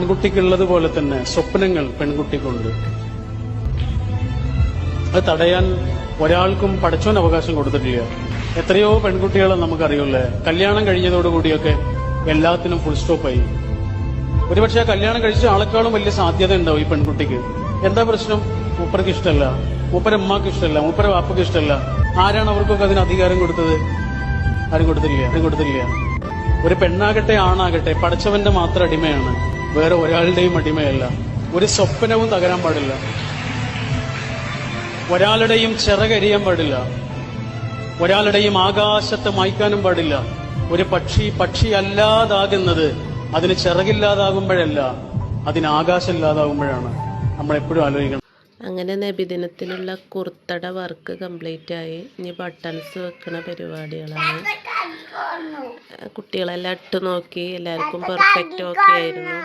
ആൺകുട്ടിക്കുള്ളത് തന്നെ സ്വപ്നങ്ങൾ പെൺകുട്ടിക്കുണ്ട്. അത് തടയാൻ ഒരാൾക്കും പടച്ചോൻ അവകാശം കൊടുത്തിട്ടില്ല. എത്രയോ പെൺകുട്ടികളെ നമുക്കറിയില്ലേ, കല്യാണം കഴിഞ്ഞതോടുകൂടിയൊക്കെ എല്ലാത്തിനും ഫുൾ സ്റ്റോപ്പായി. ഒരുപക്ഷെ കല്യാണം കഴിച്ച ആളെക്കാളും വലിയ സാധ്യത ഉണ്ടാവും ഈ പെൺകുട്ടിക്ക്. എന്താ പ്രശ്നം? മൂപ്പർക്ക് ഇഷ്ടമല്ല, മൂപ്പര ഉമ്മാക്ക് ഇഷ്ടമല്ല, മൂപ്പര വാപ്പക്ക് ഇഷ്ടമല്ല. ആരാണ് അവർക്കൊക്കെ അതിന് അധികാരം കൊടുത്തത്? ആരും കൊടുത്തില്ല. ഒരു പെണ്ണാകട്ടെ ആണാകട്ടെ പടച്ചവന്റെ മാത്രം അടിമയാണ്, വേറെ ഒരാളുടെയും അടിമയല്ല. ഒരു സ്വപ്നവും തകരാൻ പാടില്ല, ഒരാളുടെയും ചിറകരിയാൻ പാടില്ല, ഒരാളുടെയും ആകാശത്തെ മായ്ക്കാനും പാടില്ല. ഒരു പക്ഷി അല്ലാതാകുന്നത് അതിന് ചിറകില്ലാതാകുമ്പോഴല്ല, അതിന് ആകാശമില്ലാതാകുമ്പോഴാണ്. നമ്മളെപ്പോഴും ആലോചിക്കണം. അങ്ങനെ നബിദിനത്തിനുള്ള കുർത്തട വർക്ക് കംപ്ലീറ്റ് ആയി. ഇനി ബട്ടൺസ് വെക്കുന്ന പരിപാടികളാണ്. കുട്ടികളെല്ലാം ഇട്ട് നോക്കി, എല്ലാവർക്കും പെർഫെക്റ്റ് ഓക്കെ ആയിരുന്നു.